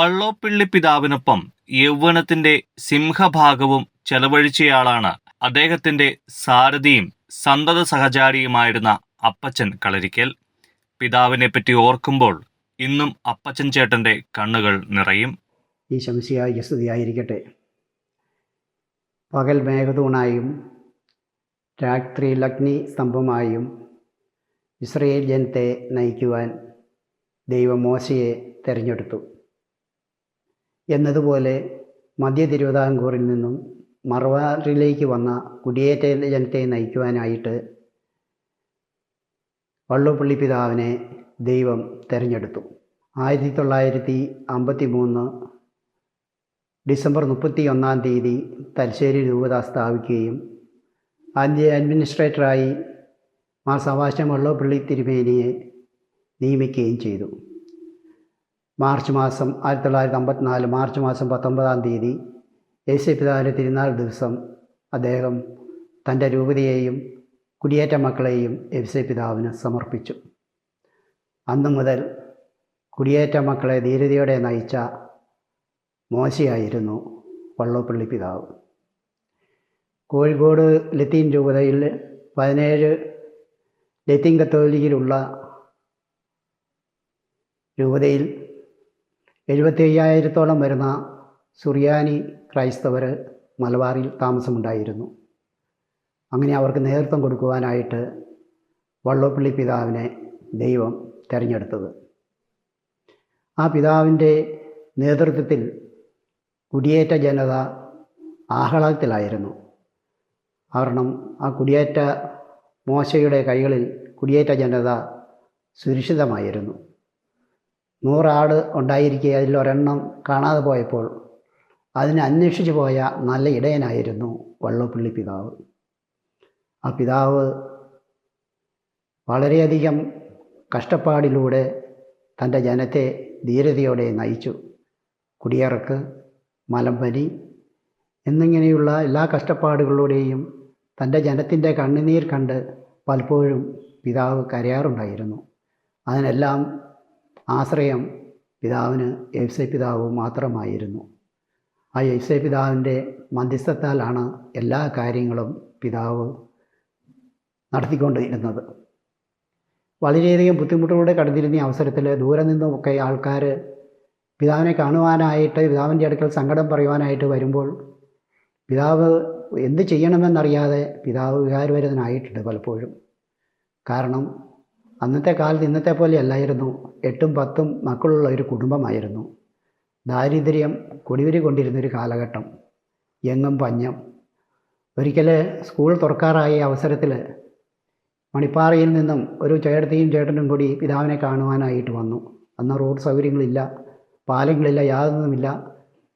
വള്ളോപ്പിള്ളി പിതാവിനൊപ്പം യൗവനത്തിന്റെ സിംഹഭാഗവും ചെലവഴിച്ചയാളാണ് അദ്ദേഹത്തിന്റെ സാരഥിയും സന്തത സഹചാരിയുമായിരുന്ന അപ്പച്ചൻ കളരിക്കൽ. പിതാവിനെപ്പറ്റി ഓർക്കുമ്പോൾ ഇന്നും അപ്പച്ചൻ ചേട്ടന്റെ കണ്ണുകൾ നിറയും. ഈ ശംസിയായി സ്തുതിയായിരിക്കട്ടെ. പകൽ മേഘതൂണായും രാത്രിയിൽ അഗ്നി സ്തംഭമായും ഇസ്രയേൽ ജനത്തെ നയിക്കുവാൻ ദൈവം മോശയെ തിരഞ്ഞെടുത്തു എന്നതുപോലെ മധ്യ തിരുവിതാംകൂറിൽ നിന്നും മറവാറിലേക്ക് വന്ന കുടിയേറ്റ ജനത്തെ നയിക്കുവാനായിട്ട് വള്ളോപ്പിള്ളി പിതാവിനെ ദൈവം തിരഞ്ഞെടുത്തു. 1953 ഡിസംബർ 31 തലശ്ശേരി രൂപത സ്ഥാപിക്കുകയും അതിൻ്റെ അഡ്മിനിസ്ട്രേറ്ററായി മാർ സെബാസ്റ്റ്യൻ വള്ളോപ്പിള്ളി തിരുമേനിയെ നിയമിക്കുകയും ചെയ്തു. 1954 മാർച്ച് മാസം 19 യേശു പിതാവിൻ്റെ തിരുനാൾ ദിവസം അദ്ദേഹം തൻ്റെ രൂപതയെയും കുടിയേറ്റ മക്കളെയും യേശു പിതാവിന് സമർപ്പിച്ചു. അന്നു മുതൽ കുടിയേറ്റ മക്കളെ ധീരതയോടെ നയിച്ച മോശയായിരുന്നു വള്ളോപ്പിള്ളി പിതാവ്. കോഴിക്കോട് ലത്തീൻ രൂപതയിൽ 17 ലത്തീൻ കത്തോലിക്കയിലുള്ള രൂപതയിൽ 75,000-ഓളം വരുന്ന സുറിയാനി ക്രൈസ്തവർ മലബാറിൽ താമസമുണ്ടായിരുന്നു. അങ്ങനെ അവർക്ക് നേതൃത്വം കൊടുക്കുവാനായിട്ട് വള്ളോപ്പിള്ളി പിതാവിനെ ദൈവം തിരഞ്ഞെടുത്തത്. ആ പിതാവിൻ്റെ നേതൃത്വത്തിൽ കുടിയേറ്റ ജനത ആഹ്ലാദത്തിലായിരുന്നു. കാരണം ആ കുടിയേറ്റ മോശയുടെ കൈകളിൽ കുടിയേറ്റ ജനത സുരക്ഷിതമായിരുന്നു. 100 ആട് ഉണ്ടായിരിക്കെ അതിലൊരെണ്ണം കാണാതെ പോയപ്പോൾ അതിനെ അന്വേഷിച്ചു പോയ നല്ല ഇടയനായിരുന്നു വള്ളോപ്പിള്ളി പിതാവ്. ആ പിതാവ് വളരെയധികം കഷ്ടപ്പാടിലൂടെ തൻ്റെ ജനത്തെ ധീരതയോടെ നയിച്ചു. കുടിയിറക്ക്, മലമ്പനി എന്നിങ്ങനെയുള്ള എല്ലാ കഷ്ടപ്പാടുകളിലൂടെയും തൻ്റെ ജനത്തിൻ്റെ കണ്ണുനീർ കണ്ട് പലപ്പോഴും പിതാവ് കരയാറുണ്ടായിരുന്നു. അതിനെല്ലാം ആശ്രയം പിതാവിന് യേശു പിതാവ് മാത്രമായിരുന്നു. ആ യേശു പിതാവിൻ്റെ മധ്യസ്ഥത്താലാണ് എല്ലാ കാര്യങ്ങളും പിതാവ് നടത്തിക്കൊണ്ടിരുന്നത്. വളരെയധികം ബുദ്ധിമുട്ടിലൂടെ കടന്നിരുന്ന അവസരത്തിൽ ദൂരെ നിന്നുമൊക്കെ ആൾക്കാർ പിതാവിനെ കാണുവാനായിട്ട്, പിതാവിൻ്റെ അടുക്കൽ സങ്കടം പറയുവാനായിട്ട് വരുമ്പോൾ പിതാവ് എന്ത് ചെയ്യണമെന്നറിയാതെ പിതാവ് വികാരഭരിതനായിട്ടുണ്ട് പലപ്പോഴും. കാരണം അന്നത്തെ കാലത്ത് ഇന്നത്തെ പോലെ അല്ലായിരുന്നു. 8ഉം 10ഉം മക്കളുള്ള ഒരു കുടുംബമായിരുന്നു. ദാരിദ്ര്യം കൊടിവരി കൊണ്ടിരുന്നൊരു കാലഘട്ടം, എങ്ങും പഞ്ഞം. ഒരിക്കൽ സ്കൂൾ തുറക്കാറായ അവസരത്തിൽ മണിപ്പാറയിൽ നിന്നും ഒരു ചേട്ടത്തിയും ചേട്ടനും കൂടി പിതാവിനെ കാണുവാനായിട്ട് വന്നു. അന്ന് റോഡ് സൗകര്യങ്ങളില്ല, പാലങ്ങളില്ല, യാതൊന്നുമില്ല.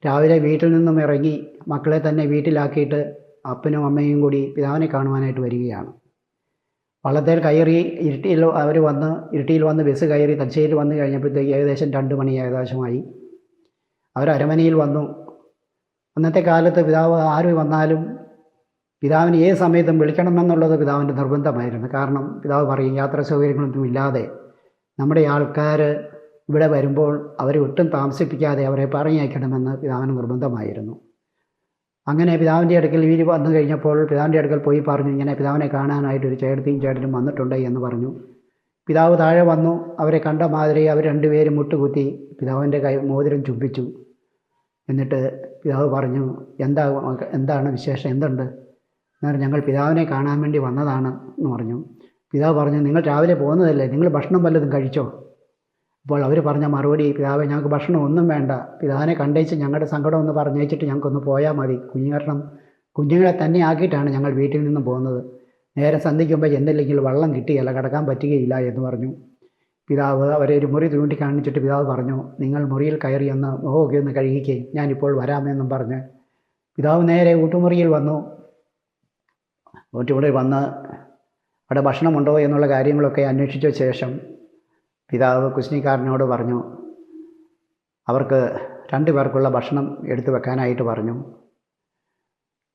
രാവിലെ വീട്ടിൽ നിന്നും ഇറങ്ങി മക്കളെ തന്നെ വീട്ടിലാക്കിയിട്ട് അപ്പനും അമ്മയും കൂടി പിതാവിനെ കാണുവാനായിട്ട് വരികയാണ്. വള്ളത്തേൽ കയറി ഇരുട്ടിയിൽ വന്ന് ബസ് കയറി തലശ്ശേരിയിൽ വന്നു കഴിഞ്ഞപ്പോഴത്തേക്ക് ഏകദേശം 2 മണി ഏകദേശമായി. അവർ അരമനയിൽ വന്നു. അന്നത്തെ കാലത്ത് പിതാവ് ആര് വന്നാലും പിതാവിന് ഏത് സമയത്തും വിളിക്കണമെന്നുള്ളത് പിതാവിൻ്റെ നിർബന്ധമായിരുന്നു. കാരണം പിതാവ് പറയും, യാത്രാ സൗകര്യങ്ങളൊന്നും ഇല്ലാതെ നമ്മുടെ ആൾക്കാർ ഇവിടെ വരുമ്പോൾ അവരെ ഒട്ടും താമസിപ്പിക്കാതെ അവരെ പറഞ്ഞയക്കണമെന്ന് പിതാവിന് നിർബന്ധമായിരുന്നു. അങ്ങനെ പിതാവിൻ്റെ അടുക്കൽ ഇവർ വന്നു കഴിഞ്ഞപ്പോൾ പിതാവിൻ്റെ അടുക്കൽ പോയി പറഞ്ഞു, ഇങ്ങനെ പിതാവിനെ കാണാനായിട്ട് ഒരു ചേട്ടത്തിയും ചേട്ടനും വന്നിട്ടുണ്ട് എന്ന് പറഞ്ഞു. പിതാവ് താഴെ വന്നു. അവരെ കണ്ട മാതിരി അവർ രണ്ടുപേരും മുട്ടുകുത്തി പിതാവിൻ്റെ മോതിരം ചുംബിച്ചു. എന്നിട്ട് പിതാവ് പറഞ്ഞു, എന്താണ് വിശേഷം, എന്തുണ്ട്? എന്നാൽ ഞങ്ങൾ പിതാവിനെ കാണാൻ വേണ്ടി വന്നതാണ് എന്ന് പറഞ്ഞു. പിതാവ് പറഞ്ഞു, നിങ്ങൾ രാവിലെ പോകുന്നതല്ലേ, നിങ്ങൾ ഭക്ഷണം വല്ലതും കഴിച്ചോ? അപ്പോൾ അവർ പറഞ്ഞ മറുപടി, പിതാവേ, ഞങ്ങൾക്ക് ഭക്ഷണം ഒന്നും വേണ്ട, പിതാവിനെ കണ്ടേച്ച് ഞങ്ങളുടെ സങ്കടം ഒന്ന് പറഞ്ഞേച്ചിട്ട് ഞങ്ങൾക്കൊന്ന് പോയാൽ മതി. കുഞ്ഞുങ്ങളെ തന്നെ ആക്കിയിട്ടാണ് ഞങ്ങൾ വീട്ടിൽ നിന്നും പോകുന്നത്. നേരെ സന്ധിക്കുമ്പോൾ എന്തില്ലെങ്കിൽ വെള്ളം കിട്ടിയല്ല, കിടക്കാൻ പറ്റുകയില്ല എന്ന് പറഞ്ഞു. പിതാവ് അവരെ ഒരു മുറി ചൂണ്ടിക്കാണിച്ചിട്ട് പിതാവ് പറഞ്ഞു, നിങ്ങൾ മുറിയിൽ കയറി ഒന്ന് മുഖമൊക്കെ ഒന്ന് കഴുകിക്കേ, ഞാനിപ്പോൾ വരാമെന്നും പറഞ്ഞ് പിതാവ് നേരെ ഊട്ടുമുറിയിൽ വന്നു. ഊട്ടുമുറിയിൽ വന്ന് അവിടെ ഭക്ഷണമുണ്ടോ എന്നുള്ള കാര്യങ്ങളൊക്കെ അന്വേഷിച്ച ശേഷം പിതാവ് കുശ്നിക്കാരനോട് പറഞ്ഞു, അവർക്ക് 2 പേർക്കുള്ള ഭക്ഷണം എടുത്തു വെക്കാനായിട്ട് പറഞ്ഞു.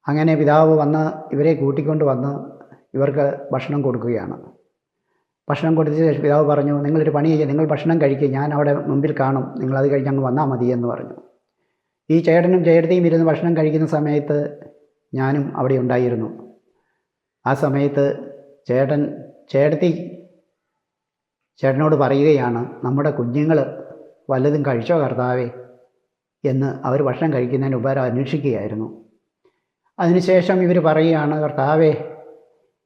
അങ്ങനെ പിതാവ് വന്ന് ഇവരെ കൂട്ടിക്കൊണ്ട് വന്ന് ഇവർക്ക് ഭക്ഷണം കൊടുക്കുകയാണ്. ഭക്ഷണം കൊടുത്ത ശേഷം പിതാവ് പറഞ്ഞു, നിങ്ങളൊരു പണി ചെയ്യുക, നിങ്ങൾ ഭക്ഷണം കഴിക്കുക, ഞാൻ അവിടെ മുമ്പിൽ കാണും, നിങ്ങളത് കഴിഞ്ഞ് അങ്ങ് വന്നാൽ മതി എന്ന് പറഞ്ഞു. ഈ ചേട്ടനും ചേട്ടത്തിയും ഇരുന്ന് ഭക്ഷണം കഴിക്കുന്ന സമയത്ത് ഞാനും അവിടെ ഉണ്ടായിരുന്നു. ആ സമയത്ത് ചേട്ടനോട് പറയുകയാണ്, നമ്മുടെ കുഞ്ഞുങ്ങൾ വല്ലതും കഴിച്ചോ കർത്താവേ എന്ന് അവർ ഭക്ഷണം കഴിക്കുന്നതിന് ഉപകാരം അന്വേഷിക്കുകയായിരുന്നു. അതിനുശേഷം ഇവർ പറയുകയാണ്, കർത്താവേ,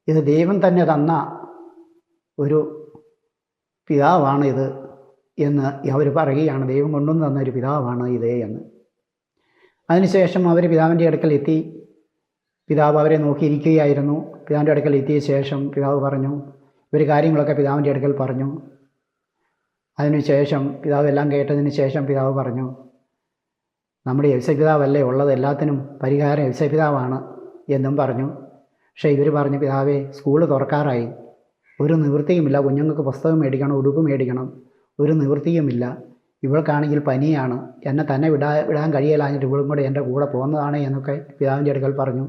ഇത് ദൈവം തന്നെ തന്ന ഒരു പിതാവാണ് ഇത് എന്ന് അവർ പറയുകയാണ്, ദൈവം കൊണ്ടുവന്ന് തന്ന ഒരു പിതാവാണ് ഇത് എന്ന്. അതിനുശേഷം അവർ പിതാവിൻ്റെ അടുക്കൽ എത്തി. പിതാവ് അവരെ നോക്കിയിരിക്കുകയായിരുന്നു. പിതാവിൻ്റെ അടുക്കൽ എത്തിയ ശേഷം പിതാവ് പറഞ്ഞു, ഇവർ കാര്യങ്ങളൊക്കെ പിതാവിൻ്റെ അടുക്കൽ പറഞ്ഞു. അതിനുശേഷം പിതാവ് എല്ലാം കേട്ടതിന് ശേഷം പിതാവ് പറഞ്ഞു, നമ്മുടെ യൗസപിതാവല്ലേ ഉള്ളത്, എല്ലാത്തിനും പരിഹാരം യൗസപിതാവാണ് എന്നും പറഞ്ഞു. പക്ഷേ ഇവർ പറഞ്ഞു, പിതാവേ, സ്കൂൾ തുറക്കാറായി, ഒരു നിവൃത്തിയുമില്ല, കുഞ്ഞുങ്ങൾക്ക് പുസ്തകം മേടിക്കണം, ഉടുപ്പ് മേടിക്കണം, ഒരു നിവൃത്തിയുമില്ല. ഇവൾക്കാണെങ്കിൽ പനിയാണ്, എന്നെ തന്നെ വിടാൻ കഴിയില്ലാഞ്ഞിട്ട് ഇവളും കൂടെ എൻ്റെ കൂടെ പോകുന്നതാണ് എന്നൊക്കെ പിതാവിൻ്റെ അടുക്കൽ പറഞ്ഞു.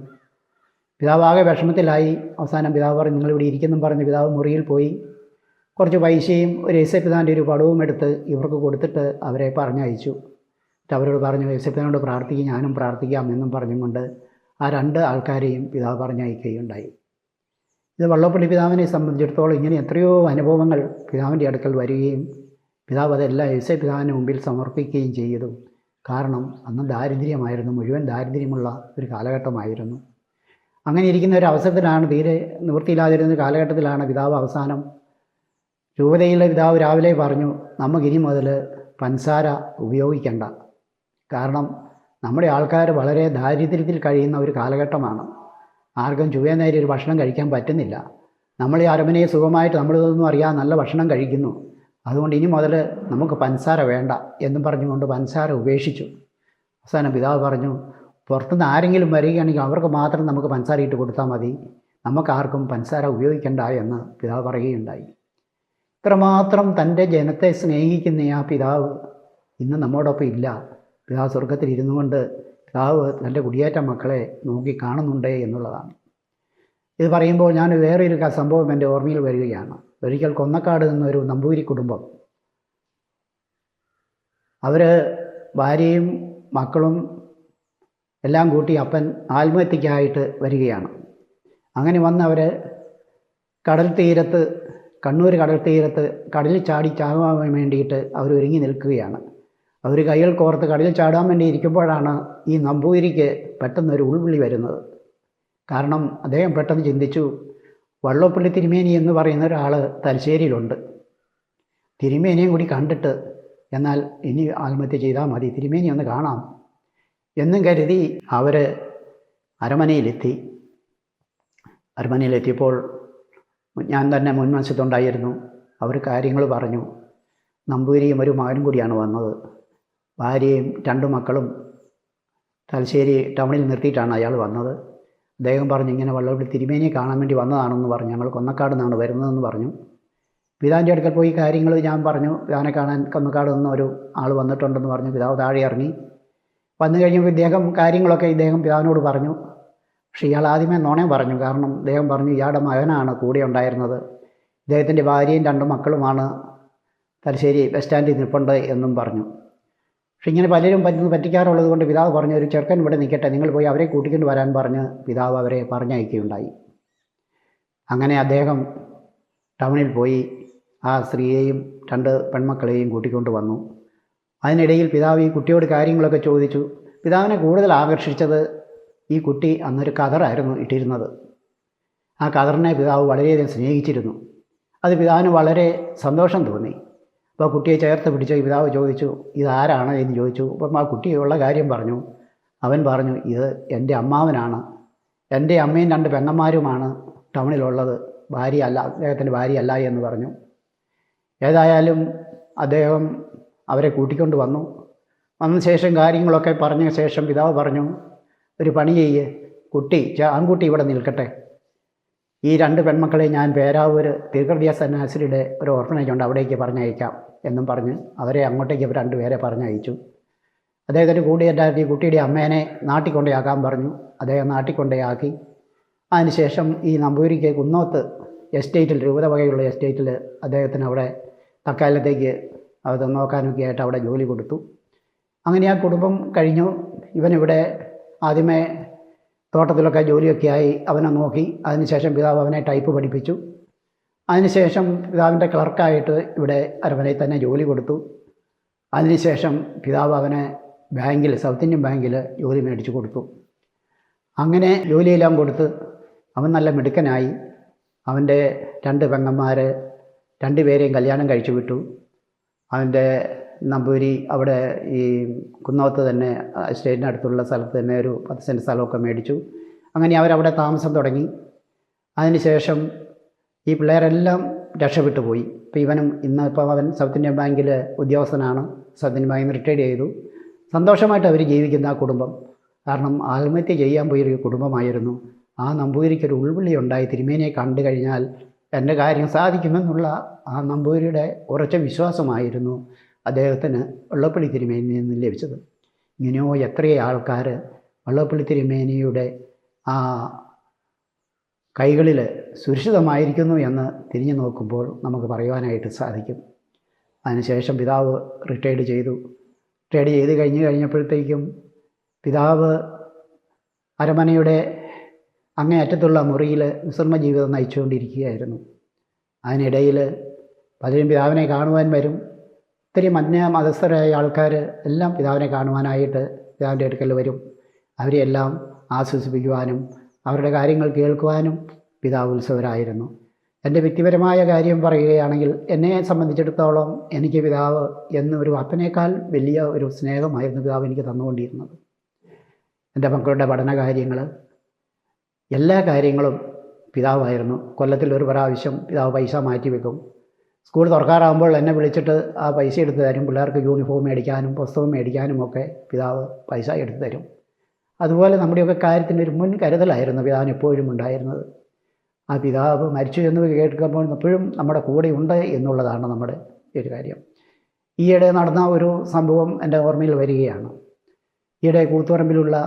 പിതാവ് ആകെ വിഷമത്തിലായി. അവസാനം പിതാവ് പറഞ്ഞു, നിങ്ങളിവിടെ ഇരിക്കുന്നും പറഞ്ഞ് പിതാവ് മുറിയിൽ പോയി കുറച്ച് പൈസയും ഒരു യേശുപിതാവിൻ്റെ ഒരു പടവും എടുത്ത് ഇവർക്ക് കൊടുത്തിട്ട് അവരെ പറഞ്ഞയച്ചു. അവരോട് പറഞ്ഞു, യേശുപിതാവിനോട് പ്രാർത്ഥിക്കും, ഞാനും പ്രാർത്ഥിക്കാം എന്നും പറഞ്ഞുകൊണ്ട് ആ 2 ആൾക്കാരെയും പിതാവ് പറഞ്ഞയക്കുകയുണ്ടായി. ഇത് വള്ളപ്പള്ളി പിതാവിനെ സംബന്ധിച്ചിടത്തോളം ഇങ്ങനെ എത്രയോ അനുഭവങ്ങൾ പിതാവിൻ്റെ അടുക്കൽ വരികയും പിതാവ് അതെല്ലാം യേശുപിതാവിന് മുമ്പിൽ സമർപ്പിക്കുകയും ചെയ്തു. കാരണം അന്ന് ദാരിദ്ര്യമായിരുന്നു, മുഴുവൻ ദാരിദ്ര്യമുള്ള ഒരു കാലഘട്ടമായിരുന്നു. അങ്ങനെ ഇരിക്കുന്ന ഒരു അവസരത്തിലാണ്, തീരെ നിവൃത്തിയില്ലാതിരുന്ന കാലഘട്ടത്തിലാണ് പിതാവ് അവസാനം രൂപതയിലെ പിതാവ് രാവിലെ പറഞ്ഞു, നമുക്കിനി മുതൽ പഞ്ചസാര ഉപയോഗിക്കണ്ട. കാരണം നമ്മുടെ ആൾക്കാർ വളരെ ദാരിദ്ര്യത്തിൽ കഴിയുന്ന ഒരു കാലഘട്ടമാണ്. ആർക്കും ചുവന്നേരി ഒരു ഭക്ഷണം കഴിക്കാൻ പറ്റുന്നില്ല. നമ്മൾ ഈ അരമനയെ സുഖമായിട്ട് നമ്മളിതൊന്നും അറിയാതെ നല്ല ഭക്ഷണം കഴിക്കുന്നു. അതുകൊണ്ട് ഇനി മുതൽ നമുക്ക് പഞ്ചസാര വേണ്ട എന്നും പറഞ്ഞുകൊണ്ട് പഞ്ചസാര ഉപേക്ഷിച്ചു. അവസാനം പിതാവ് പറഞ്ഞു, പുറത്തുനിന്ന് ആരെങ്കിലും വരികയാണെങ്കിൽ അവർക്ക് മാത്രം നമുക്ക് പഞ്ചസാര ഇട്ട് കൊടുത്താൽ മതി, നമുക്കാർക്കും പഞ്ചസാര ഉപയോഗിക്കണ്ട എന്ന് പിതാവ് പറയുകയുണ്ടായി. ഇത്രമാത്രം തൻ്റെ ജനത്തെ സ്നേഹിക്കുന്ന ആ പിതാവ് ഇന്ന് നമ്മോടൊപ്പം ഇല്ല. പിതാവ് സ്വർഗത്തിൽ ഇരുന്നു കൊണ്ട് പിതാവ് തൻ്റെ കുടിയേറ്റ മക്കളെ നോക്കി കാണുന്നുണ്ട് എന്നുള്ളതാണ്. ഇത് പറയുമ്പോൾ ഞാൻ വേറൊരു സംഭവം എൻ്റെ ഓർമ്മയിൽ വരികയാണ്. ഒരിക്കൽ കൊന്നക്കാട് നിന്നൊരു നമ്പൂതിരി കുടുംബം, അവർ ഭാര്യയും മക്കളും എല്ലാം കൂട്ടി അപ്പൻ ആത്മഹത്യക്കായിട്ട് വരികയാണ്. അങ്ങനെ വന്ന് അവർ കടൽ തീരത്ത്, കണ്ണൂർ കടൽ തീരത്ത് കടലിൽ ചാടി ചാകാൻ വേണ്ടിയിട്ട് അവർ ഒരുങ്ങി നിൽക്കുകയാണ്. അവർ കൈകൾ കോർത്ത് കടലിൽ ചാടാൻ വേണ്ടി ഇരിക്കുമ്പോഴാണ് ഈ നമ്പൂതിരിക്ക് പെട്ടെന്നൊരു ഉൾവിളി വരുന്നത്. കാരണം അദ്ദേഹം പെട്ടെന്ന് ചിന്തിച്ചു, വള്ളപ്പള്ളി തിരുമേനി എന്ന് പറയുന്ന ഒരാൾ തലശ്ശേരിയിലുണ്ട്, തിരുമേനിയും കൂടി കണ്ടിട്ട് എന്നാൽ ഇനി ആത്മഹത്യ ചെയ്താൽ മതി, തിരുമേനി ഒന്ന് കാണാം എന്നും കരുതി അവർ അരമനയിലെത്തി. അരമനയിലെത്തിയപ്പോൾ ഞാൻ തന്നെ മുൻവശത്തുണ്ടായിരുന്നു. അവർ കാര്യങ്ങൾ പറഞ്ഞു. നമ്പൂതിരിയും ഒരു മകനും കൂടിയാണ് വന്നത്. ഭാര്യയും 2 മക്കളും തലശ്ശേരി ടൗണിൽ നിർത്തിയിട്ടാണ് അയാൾ വന്നത്. അദ്ദേഹം പറഞ്ഞു, ഇങ്ങനെ വള്ളപ്പള്ളി തിരുമേനിയെ കാണാൻ വേണ്ടി വന്നതാണെന്ന് പറഞ്ഞു, ഞങ്ങൾ കൊന്നക്കാട് നിന്നാണ് വരുന്നതെന്ന് പറഞ്ഞു. പിതാവിൻ്റെ അടുക്കൽ പോയി കാര്യങ്ങൾ ഞാൻ പറഞ്ഞു, പിതാവിനെ കാണാൻ കൊന്നക്കാട് നിന്ന് ഒരു ആൾ വന്നിട്ടുണ്ടെന്ന് പറഞ്ഞു. പിതാവ് താഴെ ഇറങ്ങി. വന്നു കഴിഞ്ഞപ്പോൾ കാര്യങ്ങളൊക്കെ ഇദ്ദേഹം പിതാവിനോട് പറഞ്ഞു. പക്ഷേ ഇയാൾ ആദ്യമേ നുണയും പറഞ്ഞു. കാരണം അദ്ദേഹം പറഞ്ഞു, ഇയാളുടെ മകനാണ് കൂടെ ഉണ്ടായിരുന്നത്, ഇദ്ദേഹത്തിൻ്റെ ഭാര്യയും 2 മക്കളുമാണ് തലശ്ശേരി ബസ് സ്റ്റാൻഡിൽ നിൽപ്പുണ്ട് എന്നും പറഞ്ഞു. പക്ഷെ ഇങ്ങനെ പലരും പറ്റിക്കാറുള്ളത് കൊണ്ട് പിതാവ് പറഞ്ഞു, ഒരു ചെറുക്കൻ ഇവിടെ നിൽക്കട്ടെ, നിങ്ങൾ പോയി അവരെ കൂട്ടിക്കൊണ്ട് വരാൻ പറഞ്ഞ് പിതാവ് അവരെ പറഞ്ഞയക്കുകയുണ്ടായി. അങ്ങനെ അദ്ദേഹം ടൗണിൽ പോയി ആ സ്ത്രീയെയും 2 പെൺമക്കളെയും കൂട്ടിക്കൊണ്ട് വന്നു. അതിനിടയിൽ പിതാവ് ഈ കുട്ടിയോട് കാര്യങ്ങളൊക്കെ ചോദിച്ചു. പിതാവിനെ കൂടുതൽ ആകർഷിച്ചത് ഈ കുട്ടി അന്നൊരു കതറായിരുന്നു ഇട്ടിരുന്നത്. ആ കതറിനെ പിതാവ് വളരെയധികം സ്നേഹിച്ചിരുന്നു. അത് പിതാവിന് വളരെ സന്തോഷം തോന്നി. അപ്പോൾ കുട്ടിയെ ചേർത്ത് പിടിച്ച് പിതാവ് ചോദിച്ചു, ഇതാരാണ് എന്ന് ചോദിച്ചു. അപ്പം ആ കുട്ടിയുള്ള കാര്യം പറഞ്ഞു. അവൻ പറഞ്ഞു, ഇത് എൻ്റെ അമ്മാവനാണ്, എൻ്റെ അമ്മയും 2 പെങ്ങന്മാരുമാണ് ടൗണിലുള്ളത്, ഭാര്യയല്ല, അദ്ദേഹത്തിൻ്റെ ഭാര്യയല്ല എന്ന് പറഞ്ഞു. ഏതായാലും അദ്ദേഹം അവരെ കൂട്ടിക്കൊണ്ട് വന്നു. വന്ന ശേഷം കാര്യങ്ങളൊക്കെ പറഞ്ഞ ശേഷം പിതാവ് പറഞ്ഞു, ഒരു പണി ചെയ്യ്, ആൺകുട്ടി ഇവിടെ നിൽക്കട്ടെ, ഈ 2 പെൺമക്കളെ ഞാൻ പേരാവൂർ തീർക്കൃതിയ സന്യാസിയുടെ ഒരു ഓർഫനേജ് ഉണ്ട്, അവിടേക്ക് പറഞ്ഞയക്കാം എന്നും പറഞ്ഞ് അവരെ അങ്ങോട്ടേക്ക് 2 പേരെ പറഞ്ഞയച്ചു. അദ്ദേഹത്തിൻ്റെ കൂടെയുണ്ടായിരുന്ന ഈ കുട്ടിയുടെ അമ്മേനെ നാട്ടിൽ കൊണ്ടേയാക്കാൻ പറഞ്ഞു. അദ്ദേഹം നാട്ടിൽ കൊണ്ടേയാക്കി. അതിനുശേഷം ഈ നമ്പൂതിരിക്ക് കുന്നോത്ത് എസ്റ്റേറ്റിൽ, രൂപത വകയുള്ള എസ്റ്റേറ്റിൽ അദ്ദേഹത്തിന് അവിടെ തൽക്കാലത്തേക്ക് അത് നോക്കാനൊക്കെ ആയിട്ട് അവിടെ ജോലി കൊടുത്തു. അങ്ങനെ ആ കുടുംബം കഴിഞ്ഞു. ഇവനിവിടെ ആദ്യമേ തോട്ടത്തിലൊക്കെ ജോലിയൊക്കെ ആയി അവനെ നോക്കി. അതിനുശേഷം പിതാവ് അവനെ ടൈപ്പ് പഠിപ്പിച്ചു. അതിനുശേഷം പിതാവിൻ്റെ ക്ലർക്കായിട്ട് ഇവിടെ അരമനയിൽ തന്നെ ജോലി കൊടുത്തു. അതിനുശേഷം പിതാവ് അവനെ ബാങ്കിൽ, സൗത്ത് ഇന്ത്യൻ ബാങ്കിൽ ജോലി മേടിച്ചു കൊടുത്തു. അങ്ങനെ ജോലിയെല്ലാം കൊടുത്ത് അവൻ നല്ല മിടുക്കനായി. അവൻ്റെ 2 പെങ്ങന്മാർ 2 പേരെയും കല്യാണം കഴിച്ചു വിട്ടു. അവൻ്റെ നമ്പൂരി അവിടെ ഈ കുന്നോത്ത് തന്നെ സ്റ്റേറ്റിനടുത്തുള്ള സ്ഥലത്ത് തന്നെ ഒരു 10 സെൻറ്റ് സ്ഥലമൊക്കെ മേടിച്ചു. അങ്ങനെ അവരവിടെ താമസം തുടങ്ങി. അതിനുശേഷം ഈ പിള്ളേരെല്ലാം രക്ഷപ്പെട്ടു പോയി. ഇപ്പോൾ ഇവനും ഇപ്പോൾ അവൻ സൗത്ത് ഇന്ത്യൻ ബാങ്കിൽ ഉദ്യോഗസ്ഥനാണ്. സൗത്ത് ഇന്ത്യൻ ബാങ്കിൽ നിന്ന് റിട്ടയർഡ് ചെയ്തു. സന്തോഷമായിട്ട് അവർ ജീവിക്കുന്ന ആ കുടുംബം. കാരണം ആത്മഹത്യ ചെയ്യാൻ പോയൊരു കുടുംബമായിരുന്നു. ആ നമ്പൂതിരിക്കൊരു ഉൾവിളി ഉണ്ടായി. തിരുമേനിയെ കണ്ടു കഴിഞ്ഞാൽ എൻ്റെ കാര്യം സാധിക്കുമെന്നുള്ള ആ നമ്പൂതിരിയുടെ ഉറച്ച വിശ്വാസമായിരുന്നു അദ്ദേഹത്തിന് വെള്ളപ്പള്ളി തിരുമേനിയിൽ നിന്ന് ലഭിച്ചത്. ഇങ്ങനെയോ എത്രയോ ആൾക്കാർ വെള്ളപ്പള്ളി തിരുമേനിയുടെ ആ കൈകളിൽ സുരക്ഷിതമായിരിക്കുന്നു എന്ന് തിരിഞ്ഞു നോക്കുമ്പോൾ നമുക്ക് പറയുവാനായിട്ട് സാധിക്കും. അതിനുശേഷം പിതാവ് റിട്ടയർഡ് ചെയ്തു. റിട്ടയർഡ് ചെയ്ത് കഴിഞ്ഞപ്പോഴത്തേക്കും പിതാവ് അരമനയുടെ അങ്ങേയറ്റത്തുള്ള മുറിയിൽ വിശ്രമ ജീവിതം നയിച്ചുകൊണ്ടിരിക്കുകയായിരുന്നു. അതിനിടയിൽ പലരും പിതാവിനെ കാണുവാൻ വരും. ഒത്തിരി മതസ്ഥരായ ആൾക്കാർ എല്ലാം പിതാവിനെ കാണുവാനായിട്ട് പിതാവിൻ്റെ അടുക്കൽ വരും. അവരെയെല്ലാം ആശ്വസിപ്പിക്കുവാനും അവരുടെ കാര്യങ്ങൾ കേൾക്കുവാനും പിതാവ് ഉത്സവരായിരുന്നു. എൻ്റെ വ്യക്തിപരമായ കാര്യം പറയുകയാണെങ്കിൽ എന്നെ സംബന്ധിച്ചിടത്തോളം എനിക്ക് പിതാവ് എന്നൊരു അപ്പനേക്കാൾ വലിയ ഒരു സ്നേഹമായിരുന്നു പിതാവ് എനിക്ക് തന്നുകൊണ്ടിരുന്നത്. എൻ്റെ മക്കളുടെ പഠന കാര്യങ്ങൾ, എല്ലാ കാര്യങ്ങളും പിതാവായിരുന്നു. കൊല്ലത്തിൽ ഒരു പ്രാവശ്യം പിതാവ് പൈസ മാറ്റി വെക്കും. സ്കൂൾ തുറക്കാറാകുമ്പോൾ എന്നെ വിളിച്ചിട്ട് ആ പൈസ എടുത്ത് തരും. പിള്ളേർക്ക് യൂണിഫോം മേടിക്കാനും പുസ്തകം മേടിക്കാനും ഒക്കെ പിതാവ് പൈസ എടുത്ത് തരും. അതുപോലെ നമ്മുടെയൊക്കെ കാര്യത്തിൻ്റെ ഒരു മുൻകരുതലായിരുന്നു പിതാവിന് എപ്പോഴും ഉണ്ടായിരുന്നത്. ആ പിതാവ് മരിച്ചു എന്ന് കേൾക്കുമ്പോൾ എപ്പോഴും നമ്മുടെ കൂടെ ഉണ്ട് എന്നുള്ളതാണ് നമ്മുടെ ഒരു കാര്യം. ഈയിടെ നടന്ന ഒരു സംഭവം എൻ്റെ ഓർമ്മയിൽ വരികയാണ്. ഈയിടെ കൂത്തുപറമ്പിലുള്ള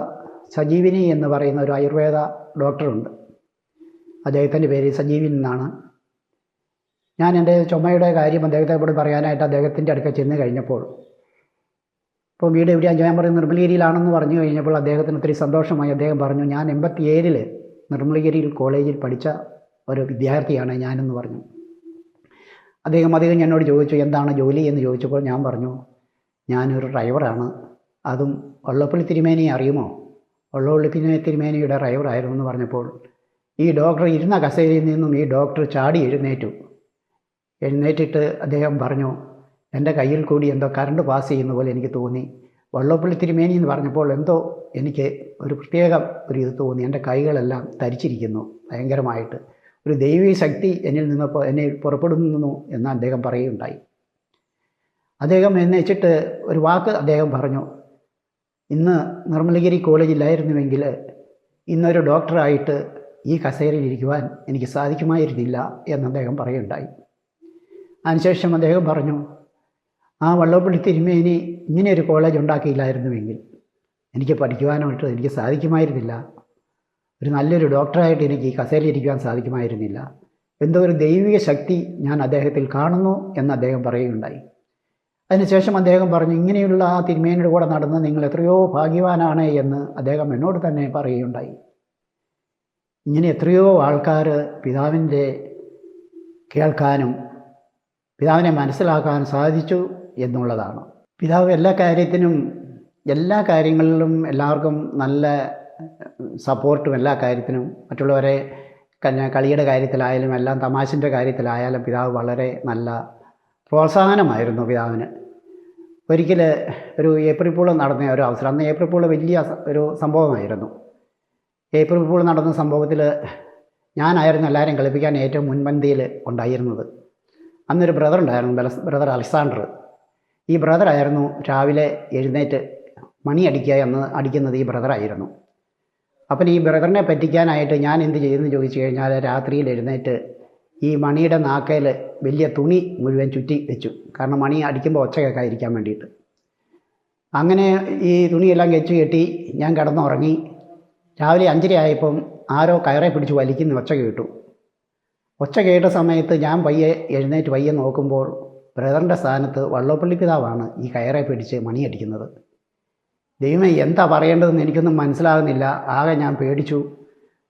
സജീവിനി എന്ന് പറയുന്ന ഒരു ആയുർവേദ ഡോക്ടറുണ്ട്. അദ്ദേഹത്തിൻ്റെ പേര് സജീവിൻ എന്നാണ്. ഞാൻ എൻ്റെ ചുമയുടെ കാര്യം അദ്ദേഹത്തോട് പറയാനായിട്ട് അദ്ദേഹത്തിൻ്റെ അടുക്കൽ ചെന്ന് കഴിഞ്ഞപ്പോൾ, ഇപ്പോൾ വീട് എവിടെയാണ് ഞാൻ പറയുന്നത് നിർമ്മലഗിരിയിലാണെന്ന് പറഞ്ഞു കഴിഞ്ഞപ്പോൾ അദ്ദേഹത്തിന് ഒത്തിരി സന്തോഷമായി. അദ്ദേഹം പറഞ്ഞു, ഞാൻ 87 നിർമ്മലഗിരിയിൽ കോളേജിൽ പഠിച്ച ഒരു വിദ്യാർത്ഥിയാണ് ഞാനെന്ന് പറഞ്ഞു. അദ്ദേഹം എന്നോട് ചോദിച്ചു എന്താണ് ജോലി എന്ന് ചോദിച്ചപ്പോൾ ഞാൻ പറഞ്ഞു, ഞാനൊരു ഡ്രൈവറാണ്. അതും വള്ളപ്പള്ളി തിരുമേനിയെ അറിയുമോ? വള്ളപ്പള്ളി തിരുമേനിയുടെ ഡ്രൈവറായിരുന്നു എന്ന് പറഞ്ഞപ്പോൾ ഈ ഡോക്ടർ ഇരുന്ന കസേരയിൽ നിന്നും ഈ ഡോക്ടർ ചാടി എഴുന്നേറ്റിട്ട് അദ്ദേഹം പറഞ്ഞു, എൻ്റെ കയ്യിൽ കൂടി എന്തോ കറണ്ട് പാസ് ചെയ്യുന്ന പോലെ എനിക്ക് തോന്നി. വള്ളപ്പള്ളി തിരുമേനി എന്ന് പറഞ്ഞപ്പോൾ എന്തോ എനിക്ക് ഒരു പ്രത്യേക ഒരു ഇത് തോന്നി. എൻ്റെ കൈകളെല്ലാം തരിച്ചിരിക്കുന്നു ഭയങ്കരമായിട്ട്. ഒരു ദൈവീക ശക്തി എന്നെ പുറപ്പെടുന്നു എന്ന് അദ്ദേഹം പറയുകയുണ്ടായി. അദ്ദേഹം എന്നുവെച്ചിട്ട് ഒരു വാക്ക് അദ്ദേഹം പറഞ്ഞു, ഇന്ന് നിർമ്മലഗിരി കോളേജിലായിരുന്നുവെങ്കിൽ ഇന്നൊരു ഡോക്ടറായിട്ട് ഈ കസേരയിൽ ഇരിക്കുവാൻ എനിക്ക് സാധിക്കുമായിരുന്നില്ല എന്ന് അദ്ദേഹം പറയുകയുണ്ടായി. അതിനുശേഷം അദ്ദേഹം പറഞ്ഞു, ആ വള്ളപ്പള്ളി തിരുമേനി ഇങ്ങനെ ഒരു കോളേജ് ഉണ്ടാക്കിയില്ലായിരുന്നുവെങ്കിൽ എനിക്ക് പഠിക്കുവാനായിട്ട് എനിക്ക് സാധിക്കുമായിരുന്നില്ല. ഒരു നല്ലൊരു ഡോക്ടറായിട്ട് എനിക്ക് ഈ കസേരയിൽ ഇരിക്കുവാൻ സാധിക്കുമായിരുന്നില്ല. എന്തോ ഒരു ദൈവിക ശക്തി ഞാൻ അദ്ദേഹത്തിൽ കാണുന്നു എന്ന് അദ്ദേഹം പറയുകയുണ്ടായി. അതിനുശേഷം അദ്ദേഹം പറഞ്ഞു, ഇങ്ങനെയുള്ള ആ തിരുമേനിയുടെ കൂടെ നടന്ന് നിങ്ങൾ എത്രയോ ഭാഗ്യവാനാണ് എന്ന് അദ്ദേഹം എന്നോട് തന്നെ പറയുകയുണ്ടായി. ഇങ്ങനെ എത്രയോ ആൾക്കാർ പിതാവിൻ്റെ കേൾക്കാനും പിതാവിനെ മനസ്സിലാക്കാൻ സാധിച്ചു എന്നുള്ളതാണ്. പിതാവ് എല്ലാ കാര്യങ്ങളിലും എല്ലാവർക്കും നല്ല സപ്പോർട്ടും, എല്ലാ കാര്യത്തിനും മറ്റുള്ളവരെ കളിയുടെ കാര്യത്തിലായാലും എല്ലാം തമാശൻ്റെ കാര്യത്തിലായാലും പിതാവ് വളരെ നല്ല പ്രോത്സാഹനമായിരുന്നു പിതാവിന്. ഒരിക്കൽ ഒരു ഏപ്രിൽ പൂൾ നടന്ന ഒരു അവസരം, അന്ന് ഏപ്രിൽ പൂൾ വലിയ ഒരു സംഭവമായിരുന്നു. ഏപ്രിൽ പൂൾ നടന്ന സംഭവത്തിൽ ഞാനായിരുന്നു എല്ലാവരെയും കളിപ്പിക്കാൻ ഏറ്റവും മുൻപന്തിയിൽ ഉണ്ടായിരുന്നത്. അന്നൊരു ബ്രദർ ഉണ്ടായിരുന്നു, ബ്രദർ അലക്സാണ്ടർ. ഈ ബ്രദറായിരുന്നു രാവിലെ എഴുന്നേറ്റ് മണി അടിക്കുന്നത് ഈ ബ്രദറായിരുന്നു. അപ്പം ഈ ബ്രദറിനെ പറ്റിക്കാനായിട്ട് ഞാൻ എന്ത് ചെയ്തെന്ന് ചോദിച്ചു കഴിഞ്ഞാൽ രാത്രിയിൽ എഴുന്നേറ്റ് ഈ മണിയുടെ നാക്കയിൽ വലിയ തുണി മുഴുവൻ ചുറ്റി വെച്ചു. കാരണം മണി അടിക്കുമ്പോൾ ഒച്ച കേൾക്കാതിരിക്കാൻ വേണ്ടിയിട്ട്. അങ്ങനെ ഈ തുണിയെല്ലാം കെട്ടി ഞാൻ കിടന്നുറങ്ങി. രാവിലെ 5:30 ആയപ്പം ആരോ കയറെ പിടിച്ച് വലിക്കുന്ന ഒച്ച കേട്ടു. ഒച്ച കേട്ട സമയത്ത് ഞാൻ പയ്യെ എഴുന്നേറ്റ് പയ്യെ നോക്കുമ്പോൾ ബ്രദറിൻ്റെ സ്ഥാനത്ത് വള്ളോപ്പള്ളി പിതാവാണ് ഈ കയറെ പിടിച്ച് മണിയടിക്കുന്നത്. ദൈവമേ, എന്താ പറയേണ്ടതെന്ന് എനിക്കൊന്നും മനസ്സിലാകുന്നില്ല. ആകെ ഞാൻ പേടിച്ചു.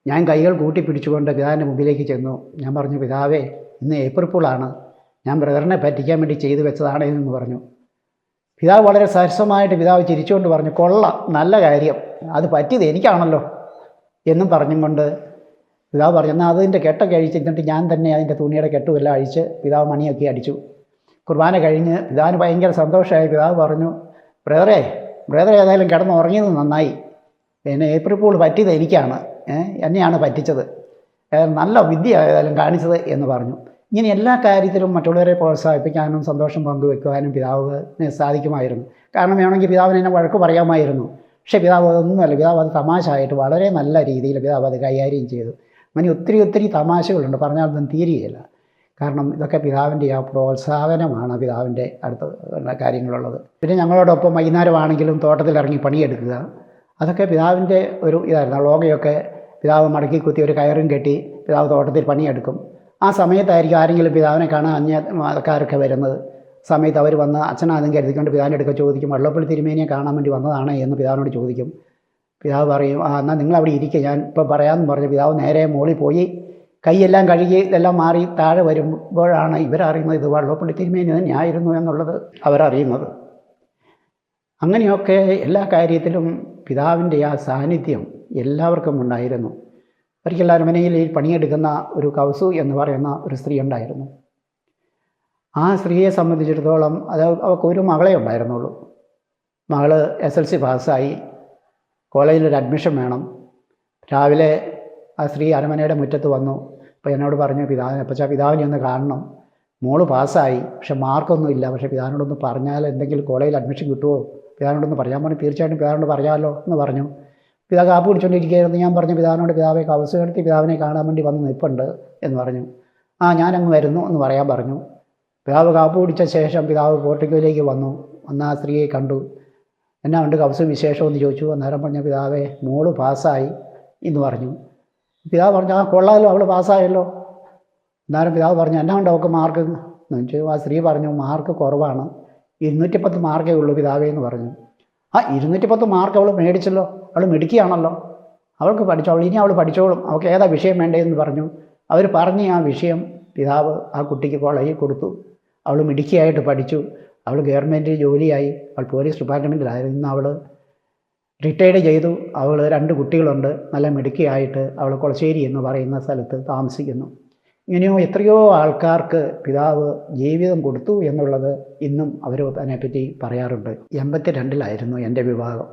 ഞാൻ കൈകൾ കൂട്ടിപ്പിടിച്ചുകൊണ്ട് പിതാവിൻ്റെ മുമ്പിലേക്ക് ചെന്നു. ഞാൻ പറഞ്ഞു, പിതാവേ, ഇന്ന് ഏപ്രിൽ ഫൂളാണ്, ഞാൻ ബ്രദറിനെ പറ്റിക്കാൻ വേണ്ടി ചെയ്തു വെച്ചതാണ് എന്ന് പറഞ്ഞു. പിതാവ് വളരെ സരസമായിട്ട് പിതാവ് ചിരിച്ചുകൊണ്ട് പറഞ്ഞു, കൊള്ളാം, നല്ല കാര്യം, അത് പറ്റിയത് എനിക്കാണല്ലോ എന്നും പറഞ്ഞും കൊണ്ട് പിതാവ് പറഞ്ഞു, എന്നാൽ അതിൻ്റെ കെട്ടൊക്കെ അഴിച്ചിട്ട് ഞാൻ തന്നെ അതിൻ്റെ തുണിയുടെ കെട്ടുമെല്ലാം അഴിച്ച് പിതാവ് മണിയൊക്കെ അടിച്ചു. കുർബാന കഴിഞ്ഞ് പിതാവിന് ഭയങ്കര സന്തോഷമായി. പിതാവ് പറഞ്ഞു, ബ്രദറെ ഏതായാലും കിടന്ന് ഉറങ്ങിയത് നന്നായി. പിന്നെ ഏപ്രിൽ ഫൂൾ പറ്റിയത് എനിക്കാണ്, എന്നെയാണ് പറ്റിച്ചത്, നല്ല വിദ്യ ഏതായാലും കാണിച്ചത് എന്ന് പറഞ്ഞു. ഇങ്ങനെ എല്ലാ കാര്യത്തിലും മറ്റുള്ളവരെ പ്രോത്സാഹിപ്പിക്കാനും സന്തോഷം പങ്കുവെക്കുവാനും പിതാവിന് സാധിക്കുമായിരുന്നു. കാരണം വേണമെങ്കിൽ പിതാവിന് എന്നെ വഴക്ക് പറയാമായിരുന്നു. പക്ഷേ പിതാവ് അതൊന്നുമല്ല. പിതാവ് അത് തമാശയായിട്ട് വളരെ നല്ല രീതിയിൽ പിതാവ് അത് കൈകാര്യം ചെയ്തു. അങ്ങനെ ഒത്തിരി തമാശകളുണ്ട്, പറഞ്ഞാലൊന്നും തീരുകയില്ല. കാരണം ഇതൊക്കെ പിതാവിൻ്റെ ആ പ്രോത്സാഹനമാണ് പിതാവിൻ്റെ അടുത്ത കാര്യങ്ങളുള്ളത്. പിന്നെ ഞങ്ങളോടൊപ്പം വൈകുന്നേരമാണെങ്കിലും തോട്ടത്തിലിറങ്ങി പണിയെടുക്കുക, അതൊക്കെ പിതാവിൻ്റെ ഒരു ഇതായിരുന്നു. ലോകയൊക്കെ പിതാവ് മടക്കി കുത്തി ഒരു കയറും കെട്ടി പിതാവ് തോട്ടത്തിൽ പണിയെടുക്കും. ആ സമയത്തായിരിക്കും ആരെങ്കിലും പിതാവിനെ കാണാൻ അന്യ മതക്കാരൊക്കെ വരുന്നത്. സമയത്ത് അവർ വന്ന് അച്ഛനാദ്യം കരുതിക്കൊണ്ട് പിതാവിൻ്റെ അടുക്ക ചോദിക്കും, വള്ളപ്പള്ളി തിരുമേനിയെ കാണാൻ വേണ്ടി വന്നതാണ് എന്ന് പിതാവിനോട് ചോദിക്കും. പിതാവ് പറയും, എന്നാൽ നിങ്ങളവിടെ ഇരിക്കുക, ഞാൻ ഇപ്പോൾ പറയാമെന്ന് പറഞ്ഞ് പിതാവ് നേരെ മോളിൽ പോയി കൈയെല്ലാം കഴുകി ഇതെല്ലാം മാറി താഴെ വരുമ്പോഴാണ് ഇവരറിയുന്നത് ഇത് വള്ളപ്പള്ളി തിരുമേനി തന്നെയായിരുന്നു എന്നുള്ളത് അവരറിയുന്നത്. അങ്ങനെയൊക്കെ എല്ലാ കാര്യത്തിലും പിതാവിൻ്റെ ആ സാന്നിധ്യം എല്ലാവർക്കും ഉണ്ടായിരുന്നു. ഒരിക്കൽ അരമനയിൽ പണിയെടുക്കുന്ന ഒരു കൗസു എന്ന് പറയുന്ന ഒരു സ്ത്രീ ഉണ്ടായിരുന്നു. ആ സ്ത്രീയെ സംബന്ധിച്ചിടത്തോളം അവൾക്കൊരു മകളെ ഉണ്ടായിരുന്നുള്ളൂ. മകൾ SLC പാസ്സായി, കോളേജിലൊരു അഡ്മിഷൻ വേണം. രാവിലെ ആ സ്ത്രീ അരമനയുടെ മുറ്റത്ത് വന്നു. അപ്പോൾ എന്നോട് പറഞ്ഞു, പിതാവിനെ ഒന്ന് കാണണം, മോള് പാസ്സായി, പക്ഷെ മാർക്കൊന്നും ഇല്ല, പക്ഷേ പിതാവിനോടൊന്ന് പറഞ്ഞാൽ എന്തെങ്കിലും കോളേജിൽ അഡ്മിഷൻ കിട്ടുമോ, പിതാവിനോടൊന്ന് പറയാൻ പറഞ്ഞു. തീർച്ചയായിട്ടും പിതാവിനോട് പറയാമല്ലോ എന്ന് പറഞ്ഞു. പിതാവ് കാപ്പ് പിടിച്ചുകൊണ്ടിരിക്കുകയായിരുന്നു. ഞാൻ പറഞ്ഞു പിതാവിനോട്, പിതാവെ കവസ് എടുത്ത് പിതാവിനെ കാണാൻ വേണ്ടി വന്ന് നിൽപ്പുണ്ട് എന്ന് പറഞ്ഞു. ഞാനങ്ങ് വരുന്നു എന്ന് പറയാൻ പറഞ്ഞു. പിതാവ് കാപ്പ് പിടിച്ച ശേഷം പിതാവ് പോർട്ടിക്കോയിലേക്ക് വന്നു. ആ സ്ത്രീയെ കണ്ടു. എന്നാ ഉണ്ട് കവസ് വിശേഷമെന്ന് ചോദിച്ചു. അന്നേരം പറഞ്ഞു, പിതാവെ മോള് പാസ്സായി എന്ന് പറഞ്ഞു. പിതാവ് പറഞ്ഞു, കൊള്ളാമല്ലോ, അവൾ പാസ്സായല്ലോ. അന്നേരം പിതാവ് പറഞ്ഞു, എന്നാ ഉണ്ട് അവൾക്ക് മാർക്ക് എന്ന് ചോദിച്ചു. ആ സ്ത്രീ പറഞ്ഞു, മാർക്ക് കുറവാണ്, 210 മാർക്കേ ഉള്ളൂ പിതാവേ എന്ന് പറഞ്ഞു. 210 മാർക്ക് അവൾ മേടിച്ചല്ലോ, അവൾ മിടുക്കിയാണല്ലോ, അവൾക്ക് പഠിച്ചോളൂ, ഇനി അവൾ പഠിച്ചോളും, അവൾക്ക് ഏതാ വിഷയം വേണ്ടതെന്ന് പറഞ്ഞു. അവർ പറഞ്ഞ് ആ വിഷയം പിതാവ് ആ കുട്ടിക്ക് കോളേജിൽ കൊടുത്തു. അവൾ മിടുക്കിയായിട്ട് പഠിച്ചു. അവൾ ഗവൺമെൻറ് ജോലിയായി. അവൾ പോലീസ് ഡിപ്പാർട്ട്മെൻറ്റിലായിരുന്നു. ഇന്ന് അവൾ റിട്ടയർഡ് ചെയ്തു. അവൾ 2 കുട്ടികളുണ്ട്. നല്ല മിടുക്കിയായിട്ട് അവൾ കൊളശ്ശേരി എന്ന് പറയുന്ന സ്ഥലത്ത് താമസിക്കുന്നു. ഇങ്ങനെയോ എത്രയോ ആൾക്കാർക്ക് പിതാവ് ജീവിതം കൊടുത്തു എന്നുള്ളത് ഇന്നും അവർ അതിനെപ്പറ്റി പറയാറുണ്ട്. 82-ലായിരുന്നു എൻ്റെ വിവാഹം.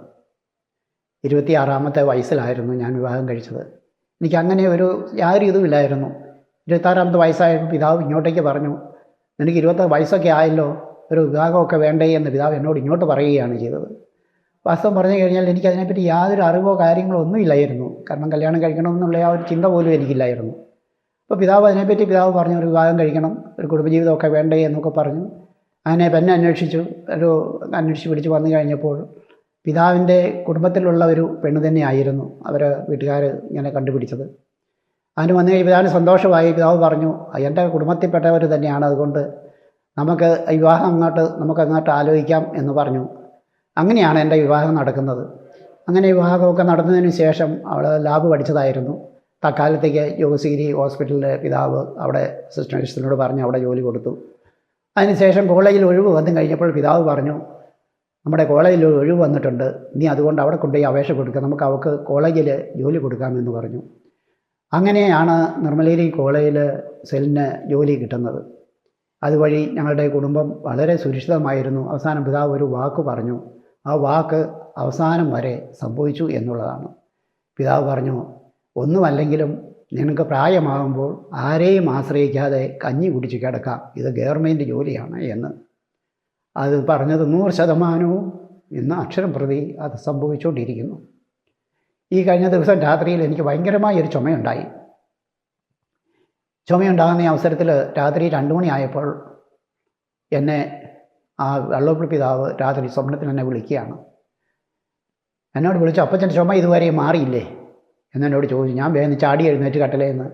26-ാമത്തെ വയസ്സിലായിരുന്നു ഞാൻ വിവാഹം കഴിച്ചത്. എനിക്കങ്ങനെ യാതൊരു ഇതുമില്ലായിരുന്നു. 26-ാമത്തെ വയസ്സായപ്പോൾ പിതാവ് ഇങ്ങോട്ടേക്ക് പറഞ്ഞു, നിനക്ക് 26 വയസ്സൊക്കെ ആയല്ലോ, ഒരു വിവാഹമൊക്കെ വേണ്ടേ എന്ന് പിതാവ് എന്നോട് ഇങ്ങോട്ട് പറയുകയാണ് ചെയ്തത്. വാസ്തവം പറഞ്ഞു കഴിഞ്ഞാൽ എനിക്കതിനെപ്പറ്റി യാതൊരു അറിവോ കാര്യങ്ങളോ ഒന്നും ഇല്ലായിരുന്നു. കാരണം കല്യാണം കഴിക്കണമെന്നുള്ള ആ ഒരു ചിന്ത പോലും എനിക്കില്ലായിരുന്നു. അപ്പോൾ പിതാവ് അതിനെപ്പറ്റി പറഞ്ഞു, ഒരു വിവാഹം കഴിക്കണം, ഒരു കുടുംബജീവിതമൊക്കെ വേണ്ടേ എന്നൊക്കെ പറഞ്ഞു. അങ്ങനെ പെന്നെ അന്വേഷിച്ച് പിടിച്ച് വന്നു കഴിഞ്ഞപ്പോൾ പിതാവിൻ്റെ കുടുംബത്തിലുള്ള ഒരു പെണ്ണ് തന്നെയായിരുന്നു അവരെ വീട്ടുകാർ ഇങ്ങനെ കണ്ടുപിടിച്ചത്. അതിന് വന്നു കഴിഞ്ഞ് പിതാവിന് സന്തോഷമായി. പിതാവ് പറഞ്ഞു, എൻ്റെ കുടുംബത്തിൽപ്പെട്ടവർ തന്നെയാണ്, അതുകൊണ്ട് നമുക്ക് വിവാഹം നമുക്കങ്ങോട്ട് ആലോചിക്കാം എന്ന് പറഞ്ഞു. അങ്ങനെയാണ് എൻ്റെ വിവാഹം നടക്കുന്നത്. അങ്ങനെ വിവാഹമൊക്കെ നടന്നതിന് ശേഷം അവൾ ലാബ് പഠിച്ചതായിരുന്നു. തൽക്കാലത്തേക്ക് യോഗസിഗിരി ഹോസ്പിറ്റലിൽ പിതാവ് അവിടെ അസിസ്റ്റന്റ് നഴ്സിനോട് പറഞ്ഞ് അവിടെ ജോലി കൊടുത്തു. അതിനുശേഷം കോളേജിൽ ഒഴിവ് വന്നു കഴിഞ്ഞപ്പോൾ പിതാവ് പറഞ്ഞു, നമ്മുടെ കോളേജിൽ ഒഴിവ് വന്നിട്ടുണ്ട്, നീ അതുകൊണ്ട് അവിടെ കൊണ്ടുപോയി അപേക്ഷ കൊടുക്കുക, നമുക്ക് അവൾക്ക് കോളേജിൽ ജോലി കൊടുക്കാമെന്ന് പറഞ്ഞു. അങ്ങനെയാണ് നിർമ്മലേരി കോളേജിൽ സെല്ലിന് ജോലി കിട്ടുന്നത്. അതുവഴി ഞങ്ങളുടെ കുടുംബം വളരെ സുരക്ഷിതമായിരുന്നു. അവസാനം പിതാവ് ഒരു വാക്ക് പറഞ്ഞു. ആ വാക്ക് അവസാനം വരെ സംഭവിച്ചു എന്നുള്ളതാണ്. പിതാവ് പറഞ്ഞു, ഒന്നുമല്ലെങ്കിലും നിനക്ക് പ്രായമാകുമ്പോൾ ആരെയും ആശ്രയിക്കാതെ കഞ്ഞി കുടിച്ച് കിടക്കാം, ഇത് ഗവൺമെൻറ് ജോലിയാണ് എന്ന്. അത് പറഞ്ഞത് 100% ഇന്ന് അക്ഷരം പ്രതി അത് സംഭവിച്ചുകൊണ്ടിരിക്കുന്നു. ഈ കഴിഞ്ഞ ദിവസം രാത്രിയിൽ എനിക്ക് ഭയങ്കരമായൊരു ചുമയുണ്ടായി. ചുമയുണ്ടാകുന്ന ഈ അവസരത്തിൽ രാത്രി 2 മണിയായപ്പോൾ എന്നെ ആ വള്ളോപ്പള്ളി പിതാവ് രാത്രി സ്വപ്നത്തിൽ എന്നെ വിളിക്കുകയാണ്. എന്നോട് വിളിച്ചു, അപ്പച്ചൻ്റെ ചുമ ഇതുവരെ മാറിയില്ലേ എന്നോട് ചോദിച്ചു. ഞാൻ വേഗം ചാടി എഴുന്നേറ്റ് കട്ടലേന്ന്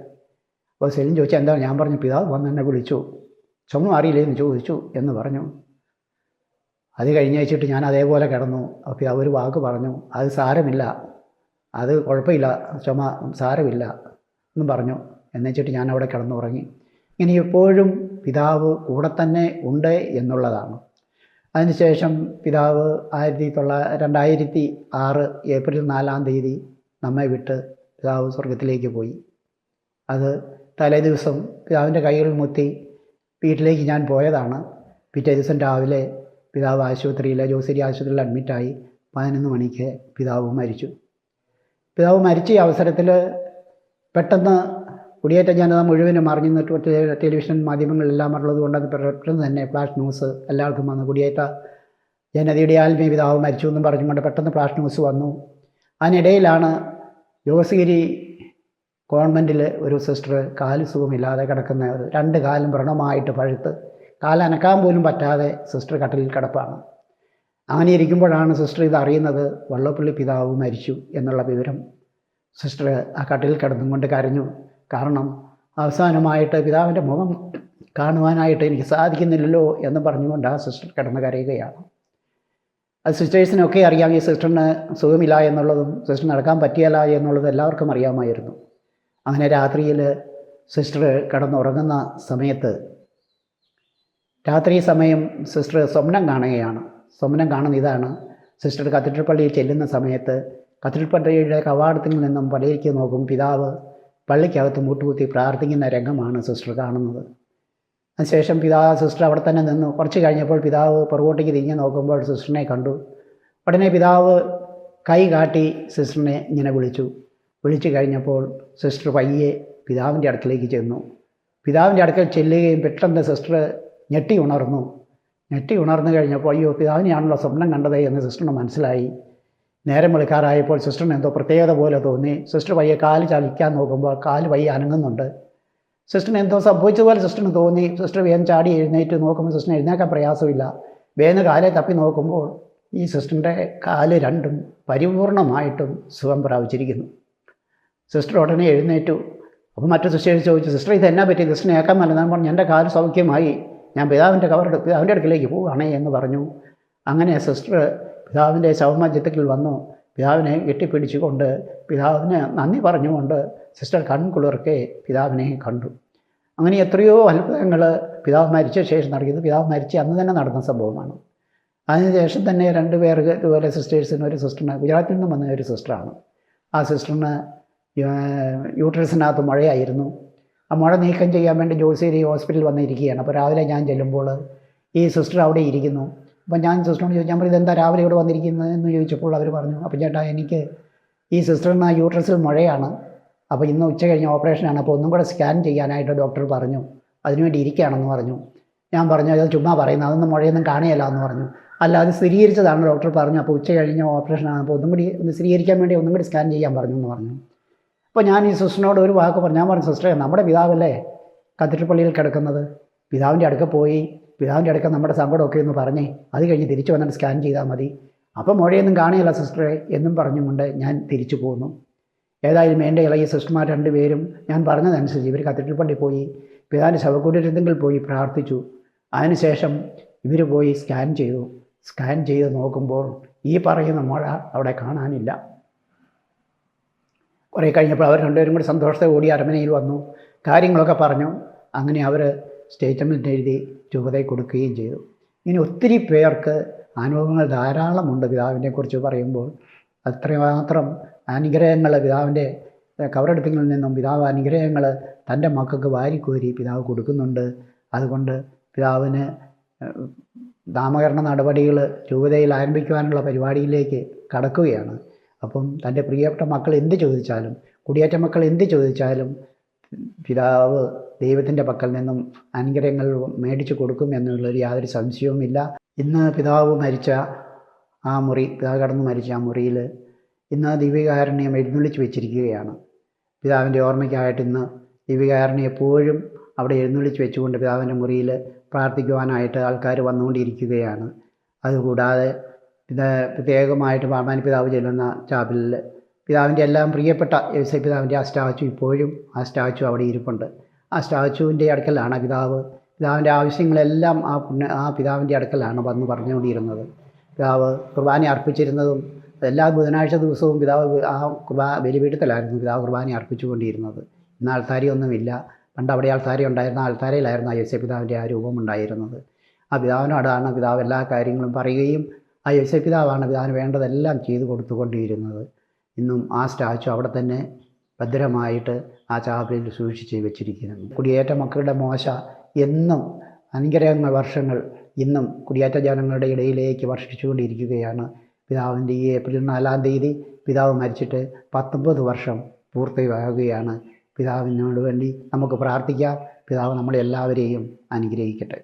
അപ്പോൾ സെലിൻ ചോദിച്ചാൽ എന്താണ്? ഞാൻ പറഞ്ഞു പിതാവ് വന്ന് എന്നെ വിളിച്ചു, ചുമ മാറിയില്ലേ എന്ന് ചോദിച്ചു എന്ന് പറഞ്ഞു. അത് കഴിഞ്ഞ് വെച്ചിട്ട് ഞാൻ അതേപോലെ കിടന്നു. അപ്പോൾ പിതാവ് ഒരു വാക്ക് പറഞ്ഞു, അത് സാരമില്ല, അത് കുഴപ്പമില്ല, ചുമ സാരമില്ല എന്നും പറഞ്ഞു. എന്നുവെച്ചിട്ട് ഞാൻ അവിടെ കിടന്നുറങ്ങി. ഇങ്ങനെ എപ്പോഴും പിതാവ് കൂടെ തന്നെ ഉണ്ട് എന്നുള്ളതാണ്. അതിനുശേഷം പിതാവ് 2006 ഏപ്രിൽ 4 നമ്മെ വിട്ട് പിതാവ് സ്വർഗത്തിലേക്ക് പോയി. അത് തലേ ദിവസം പിതാവിൻ്റെ കൈകൾ മുത്തി വീട്ടിലേക്ക് ഞാൻ പോയതാണ്. പിറ്റേ ദിവസം രാവിലെ പിതാവ് ജോസേരി ആശുപത്രിയിൽ അഡ്മിറ്റായി. 11 മണിക്ക് പിതാവ് മരിച്ചു. പിതാവ് മരിച്ച ഈ അവസരത്തിൽ പെട്ടെന്ന് കുടിയേറ്റ ജനത മുഴുവനും അറിഞ്ഞു. ടെലിവിഷൻ മാധ്യമങ്ങളെല്ലാം ഉള്ളത് കൊണ്ട് അത് പെട്ടെന്ന് തന്നെ ഫ്ലാഷ് ന്യൂസ് എല്ലാവർക്കും വന്നു. കുടിയേറ്റ ജനതയുടെ ആത്മീയ പിതാവ് മരിച്ചു എന്നും പറഞ്ഞുകൊണ്ട് പെട്ടെന്ന് ഫ്ലാഷ് ന്യൂസ് വന്നു. അതിനിടയിലാണ് ജോസഗിരി ഗവൺമെൻറ്റിൽ ഒരു സിസ്റ്റർ കാല് സുഖമില്ലാതെ കിടക്കുന്ന 2 കാലും വ്രണമായിട്ട് പഴുത്ത് കാലനക്കാൻ പോലും പറ്റാതെ സിസ്റ്റർ കട്ടിലിൽ കിടപ്പാണ്. അങ്ങനെ ഇരിക്കുമ്പോഴാണ് സിസ്റ്റർ ഇത് അറിയുന്നത്, വള്ളപ്പള്ളി പിതാവ് മരിച്ചു എന്നുള്ള വിവരം. സിസ്റ്റർ ആ കട്ടിലിൽ കിടന്നും കൊണ്ട് കരഞ്ഞു. കാരണം അവസാനമായിട്ട് പിതാവിൻ്റെ മുഖം കാണുവാനായിട്ട് എനിക്ക് സാധിക്കുന്നില്ലല്ലോ എന്ന് പറഞ്ഞുകൊണ്ട് ആ സിസ്റ്റർ കിടന്ന് കരയുകയാണ്. അത് സിസ്റ്റേഴ്സിനൊക്കെ അറിയാം ഈ സിസ്റ്ററിന് സുഖമില്ല എന്നുള്ളതും സിസ്റ്റർ നടക്കാൻ പറ്റിയല്ല എന്നുള്ളതും എല്ലാവർക്കും അറിയാമായിരുന്നു. അങ്ങനെ രാത്രിയിൽ സിസ്റ്റർ കിടന്നുറങ്ങുന്ന സമയത്ത് രാത്രി സമയം സിസ്റ്റർ സ്വപ്നം കാണുകയാണ്. സ്വപ്നം കാണുന്ന ഇതാണ്, സിസ്റ്റർ കത്തീഡ്രൽ പള്ളിയിൽ ചെല്ലുന്ന സമയത്ത് കത്തീഡ്രൽ പള്ളിയുടെ കവാടത്തിൽ നിന്നും പള്ളിയിലേക്ക് നോക്കും, പിതാവ് പള്ളിക്കകത്ത് മുട്ടുകുത്തി പ്രാർത്ഥിക്കുന്ന രംഗമാണ് സിസ്റ്റർ കാണുന്നത്. അതിനുശേഷം സിസ്റ്റർ അവിടെ തന്നെ നിന്നു. കുറച്ച് കഴിഞ്ഞപ്പോൾ പിതാവ് പുറകോട്ടേക്ക് തിരിഞ്ഞ് നോക്കുമ്പോൾ സിസ്റ്ററിനെ കണ്ടു. ഉടനെ പിതാവ് കൈ കാട്ടി സിസ്റ്ററിനെ ഇങ്ങനെ വിളിച്ചു കഴിഞ്ഞപ്പോൾ സിസ്റ്റർ പയ്യെ പിതാവിൻ്റെ അടുക്കലേക്ക് ചെന്നു. പിതാവിൻ്റെ അടുക്കൽ ചെല്ലുകയും പെട്ടെന്ന് സിസ്റ്റർ ഞെട്ടി ഉണർന്നു കഴിഞ്ഞപ്പോൾ അയ്യോ പിതാവിനെയാണല്ലോ സ്വപ്നം കണ്ടത് എന്ന് സിസ്റ്ററിന് മനസ്സിലായി. നേരം വെളുക്കാറായപ്പോൾ സിസ്റ്ററിന് എന്തോ പ്രത്യേകത പോലെ തോന്നി. സിസ്റ്റർ പയ്യെ കാല് ചലിക്കാൻ നോക്കുമ്പോൾ കാല് പയ്യെ അനങ്ങുന്നുണ്ട്. സിസ്റ്ററിന് എന്തോ സംഭവിച്ചതുപോലെ സിസ്റ്ററിന് തോന്നി. സിസ്റ്റർ വേഗം ചാടി എഴുന്നേറ്റ് നോക്കുമ്പോൾ സിസ്റ്ററിന് എഴുന്നേക്കാൻ പ്രയാസമില്ല. വേഗം കാലെ തപ്പി നോക്കുമ്പോൾ ഈ സിസ്റ്ററിൻ്റെ കാല് രണ്ടും പരിപൂർണമായിട്ടും സുഖം പ്രാപിച്ചിരിക്കുന്നു. സിസ്റ്റർ ഉടനെ എഴുന്നേറ്റു. അപ്പോൾ മറ്റു സിസ്റ്റേഴ്സ് ചോദിച്ചു, സിസ്റ്റർ ഇത് എന്നാ പറ്റി? സിസ്റ്ററിനെ ഏക്കാൻ നല്ലതാണ് പറഞ്ഞു. എൻ്റെ കാല് സൗഖ്യമായി, ഞാൻ പിതാവിൻ്റെ അടുക്കിലേക്ക് പോവുകയാണേ എന്ന് പറഞ്ഞു. അങ്ങനെ സിസ്റ്റർ പിതാവിൻ്റെ ശവമധ്യത്തിൽ വന്നു. പിതാവിനെ കെട്ടിപ്പിടിച്ചുകൊണ്ട് പിതാവിന് നന്ദി പറഞ്ഞുകൊണ്ട് സിസ്റ്റർ കൺകുളിർക്കെ പിതാവിനെ കണ്ടു. അങ്ങനെ എത്രയോ അത്ഭുതങ്ങൾ പിതാവ് മരിച്ച ശേഷം നടക്കുന്നത്. പിതാവ് മരിച്ച അന്ന് തന്നെ നടന്ന സംഭവമാണ്. അതിനുശേഷം തന്നെ 2 പേർക്ക് ഇതുപോലെ സിസ്റ്റേഴ്സിന്, ഒരു സിസ്റ്ററിന് ഗുജറാത്തിൽ നിന്ന് വന്ന ഒരു സിസ്റ്ററാണ്. ആ സിസ്റ്ററിന് യൂട്രസിനകത്ത് മുഴയായിരുന്നു. ആ മുഴ നീക്കം ചെയ്യാൻ വേണ്ടി ജോസേരി ഹോസ്പിറ്റലിൽ വന്നിരിക്കുകയാണ്. അപ്പോൾ രാവിലെ ഞാൻ ചെല്ലുമ്പോൾ ഈ സിസ്റ്റർ അവിടെ ഇരിക്കുന്നു. അപ്പോൾ ഞാൻ സിസ്റ്ററിനോട് ചോദിച്ചു, ഞാൻ പറഞ്ഞു ഇതെന്താ രാവിലെ ഇവിടെ വന്നിരിക്കുന്നത് എന്ന് ചോദിച്ചപ്പോൾ അവർ പറഞ്ഞു, അപ്പം ചേട്ടാ എനിക്ക് ഈ സിസ്റ്ററിന് യൂട്രസിൽ മുഴയാണ്, അപ്പോൾ ഇന്ന് ഉച്ച കഴിഞ്ഞ് ഓപ്പറേഷനാണ്, അപ്പോൾ ഒന്നും കൂടെ സ്കാൻ ചെയ്യാനായിട്ട് ഡോക്ടർ പറഞ്ഞു, അതിനുവേണ്ടി ഇരിക്കുകയാണെന്ന് പറഞ്ഞു. ഞാൻ പറഞ്ഞു അത് ചുമ്മാ പറയുന്നത്, അതൊന്നും മുഴയൊന്നും കാണുകയില്ല എന്ന് പറഞ്ഞു. അല്ല അത് സ്ഥിരീകരിച്ചതാണ് ഡോക്ടർ പറഞ്ഞു, അപ്പോൾ ഉച്ച കഴിഞ്ഞ് ഓപ്പറേഷനാണ്, അപ്പോൾ ഒന്നും കൂടി സ്ഥിരീകരിക്കാൻ വേണ്ടി ഒന്നും കൂടി സ്കാൻ ചെയ്യാൻ പറഞ്ഞു എന്ന് പറഞ്ഞു. അപ്പോൾ ഞാൻ ഈ സിസ്റ്ററിനോട് ഒരു വാക്ക് പറഞ്ഞു. ഞാൻ പറഞ്ഞു, സിസ്റ്ററെ നമ്മുടെ പിതാവല്ലേ കത്തീഡ്രൽ പള്ളിയിൽ കിടക്കുന്നത്, പിതാവിൻ്റെ അടുക്ക പോയി പിതാവിൻ്റെ അടുക്ക നമ്മുടെ സങ്കടമൊക്കെ ഒന്ന് പറഞ്ഞേ, അത് കഴിഞ്ഞ് തിരിച്ചു വന്നിട്ട് സ്കാൻ ചെയ്താൽ മതി, അപ്പം മുഴയൊന്നും കാണുകയില്ല സിസ്റ്ററെ എന്നും പറഞ്ഞുകൊണ്ട് ഞാൻ തിരിച്ചു പോന്നു. ഏതായാലും എൻ്റെ ഇളയ സിസ്റ്റർമാർ 2 പേരും ഞാൻ പറഞ്ഞതനുസരിച്ച് ഇവർ കത്തീഡ്രൽ പള്ളി പോയി പിതാവിൻ്റെ ശവകുടീരത്തിൽ പോയി പ്രാർത്ഥിച്ചു. അതിനുശേഷം ഇവർ പോയി സ്കാൻ ചെയ്ത് നോക്കുമ്പോൾ ഈ പറയുന്ന മുഴ അവിടെ കാണാനില്ല. കുറേ കഴിഞ്ഞപ്പോൾ അവർ 2 പേരും കൂടി സന്തോഷത്തോടെ ഓടി അരമനയിൽ വന്നു, കാര്യങ്ങളൊക്കെ പറഞ്ഞു. അങ്ങനെ അവർ സ്റ്റേറ്റ്മെൻറ്റ് എഴുതി രൂപതയിൽ കൊടുക്കുകയും ചെയ്തു. ഇങ്ങനെ ഒത്തിരി പേർക്ക് അനുഭവങ്ങൾ ധാരാളമുണ്ട് പിതാവിനെക്കുറിച്ച് പറയുമ്പോൾ. അത്രമാത്രം അനുഗ്രഹങ്ങൾ പിതാവിൻ്റെ കവറെടുപ്പിൽ നിന്നും പിതാവ് അനുഗ്രഹങ്ങൾ തൻ്റെ മക്കൾക്ക് വാരിക്കോരി പിതാവ് കൊടുക്കുന്നുണ്ട്. അതുകൊണ്ട് പിതാവിന് നാമകരണ നടപടികൾ രൂപതയിൽ ആരംഭിക്കുവാനുള്ള പരിപാടിയിലേക്ക് കടക്കുകയാണ്. അപ്പം തൻ്റെ പ്രിയപ്പെട്ട മക്കൾ എന്ത് ചോദിച്ചാലും, കുടിയേറ്റ മക്കൾ എന്ത് ചോദിച്ചാലും പിതാവ് ദൈവത്തിൻ്റെ പക്കൽ നിന്നും അനുഗ്രഹങ്ങൾ മേടിച്ചു കൊടുക്കും എന്നുള്ളൊരു യാതൊരു സംശയവുമില്ല. ഇന്ന് പിതാവ് മരിച്ച ആ മുറി, പിതാവ് കടന്ന് മരിച്ച ആ മുറിയിൽ ഇന്ന് ദിവ്യകാരുണ്യം എഴുന്നള്ളിച്ച് വെച്ചിരിക്കുകയാണ്. പിതാവിൻ്റെ ഓർമ്മയ്ക്കായിട്ട് ഇന്ന് ദിവ്യകാരുണ്യം എപ്പോഴും അവിടെ എഴുന്നള്ളിച്ച് വെച്ചുകൊണ്ട് പിതാവിൻ്റെ മുറിയിൽ പ്രാർത്ഥിക്കുവാനായിട്ട് ആൾക്കാർ വന്നുകൊണ്ടിരിക്കുകയാണ്. അതുകൂടാതെ ഇത് പ്രത്യേകമായിട്ട് പാമാനി പിതാവ് ചെല്ലുന്ന ചാപ്പലിൽ പിതാവിൻ്റെ എല്ലാം പ്രിയപ്പെട്ട യേശു പിതാവിൻ്റെ ആ സ്റ്റാച്ചു ഇപ്പോഴും ആ സ്റ്റാച്ചു അവിടെ ഇരിപ്പുണ്ട്. ആ സ്റ്റാച്ചുവിൻ്റെ അടുക്കലാണ് പിതാവിൻ്റെ ആവശ്യങ്ങളെല്ലാം ആ പിതാവിൻ്റെ അടുക്കലാണ് വന്ന് പറഞ്ഞുകൊണ്ടിരുന്നത്. പിതാവ് കുർബാന അർപ്പിച്ചിരുന്നതും എല്ലാ ബുധനാഴ്ച ദിവസവും പിതാവ് ബലിപീഠത്തിലായിരുന്നു പിതാവ് കുർബാന അർപ്പിച്ചുകൊണ്ടിരുന്നത്. ഇന്ന് ആൾത്താരയൊന്നുമില്ല. പണ്ട് അവിടെ ആൾത്താര ഉണ്ടായിരുന്ന ആൾത്താരയിലായിരുന്നു ആ യോസേപ്പ് പിതാവിൻ്റെ ആ രൂപം ഉണ്ടായിരുന്നത്. ആ പിതാവിനോടാണ് പിതാവ് എല്ലാ കാര്യങ്ങളും പറയുകയും ആ യോസേപ്പ് പിതാവാണ് പിതാവിന് വേണ്ടതെല്ലാം ചെയ്തു കൊടുത്തുകൊണ്ടിരുന്നത്. ഇന്നും ആ സ്റ്റാച്ചു അവിടെ തന്നെ ഭദ്രമായിട്ട് ആ ചാപ്പലിൽ സൂക്ഷിച്ച് വെച്ചിരിക്കുന്നു. കുടിയേറ്റ മക്കളുടെ മോശ എന്നും വർഷങ്ങൾ ഇന്നും കുടിയേറ്റ ജനങ്ങളുടെ ഇടയിലേക്ക് വർഷിച്ചുകൊണ്ടിരിക്കുകയാണ്. പിതാവിൻ്റെ ഈ ഏപ്രിൽ 4 പിതാവ് മരിച്ചിട്ട് 19 വർഷം പൂർത്തിയാകുകയാണ്. പിതാവിനോട് വേണ്ടി നമുക്ക് പ്രാർത്ഥിക്കാം. പിതാവ് നമ്മളെല്ലാവരെയും അനുഗ്രഹിക്കട്ടെ.